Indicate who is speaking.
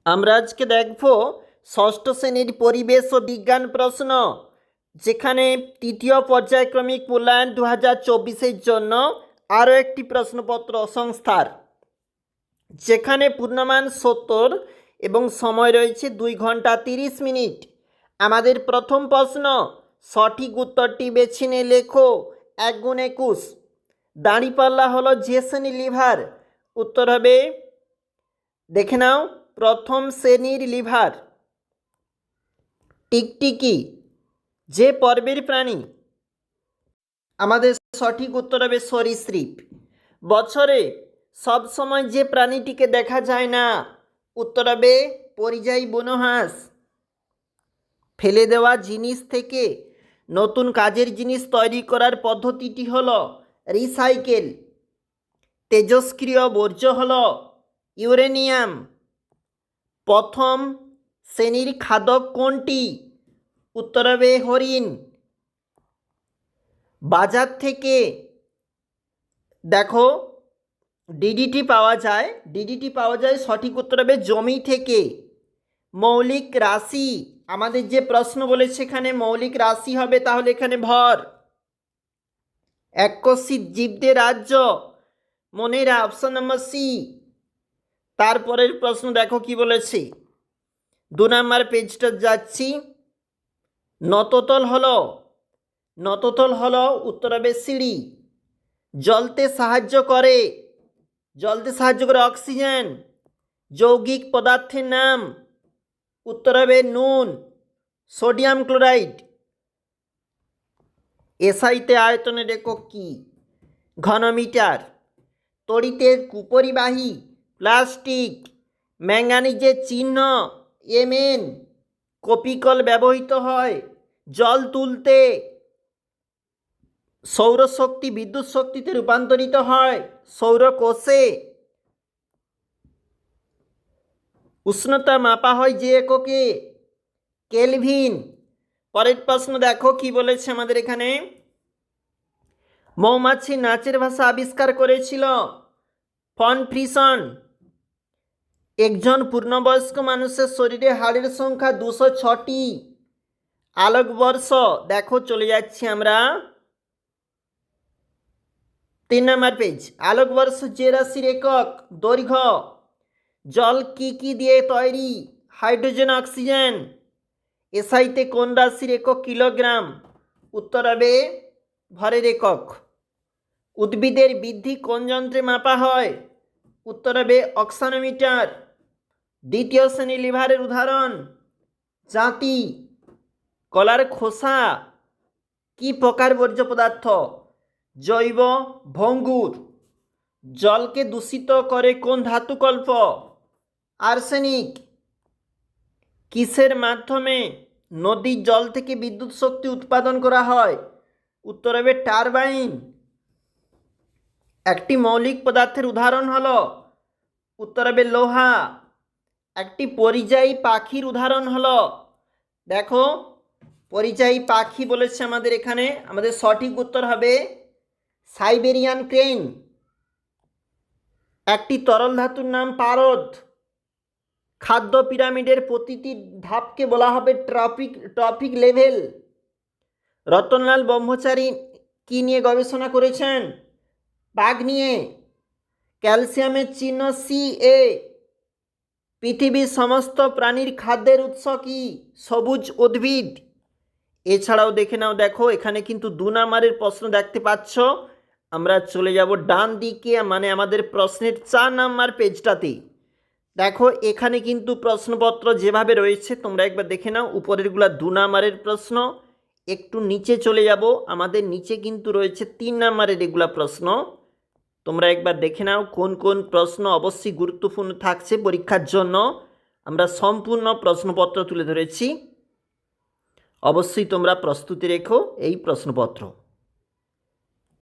Speaker 1: আমরা আজকে দেখব ষষ্ঠ শ্রেণীর পরিবেশ ও বিজ্ঞান প্রশ্ন, যেখানে তৃতীয় পর্যায়ক্রমিক মূল্যায়ন 2024-এর জন্য আরও একটি প্রশ্নপত্র সংস্থার, যেখানে পূর্ণমান 70 এবং সময় রয়েছে 2 ঘন্টা 30 মিনিট। আমাদের প্রথম প্রশ্ন, সঠিক উত্তরটি বেছে নিয়ে লেখো। 1 × 21। দাঁড়িপাল্লা হলো যে শ্রেণীর লিভার? উত্তর হবে, দেখে নাও, প্রথম শ্রেণীর লিভার। টিকটিকি যে পর্বের প্রাণী? আমাদের সঠিক উত্তর হবে সরীসৃপ। বছরে সবসময় যে প্রাণীটিকে দেখা যায় না? উত্তর হবে পরিযায়ী বনহাঁস। ফেলে দেওয়া জিনিস থেকে নতুন কাজের জিনিস তৈরি করার পদ্ধতিটি হলো রিসাইকেল। তেজস্ক্রিয় বর্জ্য হলো ইউরেনিয়াম। প্রথম শ্রেণীর খাদক কোনটি? উত্তর হবে হরিণ। বাজার থেকে দেখো ডিডিটি পাওয়া যায়, সঠিক উত্তর হবে জমি থেকে। মৌলিক রাশি, আমাদের যে প্রশ্ন বলেছে এখানে মৌলিক রাশি হবে, তাহলে এখানে ভর। এককোষী জীবদের রাজ্য, মনেরা, অপশন নম্বর সি। তারপরের প্রশ্ন দেখো কি বলেছে, 2 নম্বর পেজটা যাচ্ছি। নততল হলো উত্তর হবে সিঁড়ি। জ্বলতে সাহায্য করে অক্সিজেন। যৌগিক পদার্থের নাম? উত্তর হবে নুন, সোডিয়াম ক্লোরাইড। এসআইতে আয়তনের একক কি? ঘনমিটার। তড়িতের কুপরিবাহী? প্লাস্টিক। ম্যাঙ্গানিজের চিহ্ন Mn। কপিকল ব্যবহৃত হয় জল তুলতে। সৌরশক্তি বিদ্যুৎ শক্তিতে রূপান্তরিত হয় সৌরকোষে। উষ্ণতা মাপা হয় যে এককে? কেলভিন। পরের প্রশ্ন দেখো কি বলেছে আমাদের এখানে, মৌমাছি নাচের ভাষা আবিষ্কার করেছিল ফন ফ্রিসন। একজন পূর্ণবয়স্ক মানুষের শরীরে হাড়ের সংখ্যা 206টি। আলোকবর্ষ, দেখো চলে যাচ্ছি আমরা 3 নম্বর পেজ। আলোকবর্ষ যে রাশির একক? দৈর্ঘ্য। জল কি দিয়ে তৈরি? Hydrogen, oxygen. এসআইতে কোন রাশির একক কিলোগ্রাম? উত্তর হবে ভরের একক। উদ্ভিদের বৃদ্ধি কোন যন্ত্রে মাপা হয়? উত্তর হবে অক্সানোমিটার। দ্বিতীয় শ্রেণীর লিভারের উদাহরণ? জাতি। কলার খোসা কি প্রকার বর্জ্য পদার্থ? জৈব ভঙ্গুর। জলকে দূষিত করে কোন ধাতুকল্প? আর্সেনিক। কিসের মাধ্যমে নদীর জল থেকে বিদ্যুৎ শক্তি উৎপাদন করা হয়? উত্তর হবে টারবাইন। একটি মৌলিক পদার্থের উদাহরণ হলো? উত্তর হবে লোহা। একটি পরিযায়ী পাখির উদাহরণ হলো? দেখো পরিযায়ী পাখি বলেছে আমাদের এখানে, আমাদের সঠিক উত্তর হবে সাইবেরিয়ান ক্রেন। একটি তরল ধাতুর নাম পারদ। খাদ্য পিরামিডের প্রতিটি ধাপকে বলা হবে ট্রপিক লেভেল। রতনলাল ব্রহ্মচারী কি নিয়ে গবেষণা করেছেন? বাঘ নিয়ে। ক্যালসিয়ামের চিহ্ন Ca। পৃথিবীর সমস্ত প্রাণীর খাদ্যের উৎস কি? সবুজ উদ্ভিদ। এছাড়াও দেখে নাও, দেখো এখানে কিন্তু 2 নম্বরের প্রশ্ন দেখতে পাচ্ছ। আমরা চলে যাব ডান দিকে, মানে আমাদের প্রশ্নের 4 নম্বর পেজটাতে। দেখো এখানে কিন্তু প্রশ্নপত্র যেভাবে রয়েছে তোমরা একবার দেখে নাও। উপরেরগুলা 2 নম্বরের প্রশ্ন। একটু নিচে চলে যাব, আমাদের নিচে কিন্তু রয়েছে 3 নম্বরের এগুলা প্রশ্ন। তোমরা একবার দেখে নাও কোন কোন প্রশ্ন অবশ্যই গুরুত্বপূর্ণ থাকছে পরীক্ষার জন্য। আমরা সম্পূর্ণ প্রশ্নপত্র তুলে ধরেছি, অবশ্যই তোমরা প্রস্তুতি রেখো এই প্রশ্নপত্র।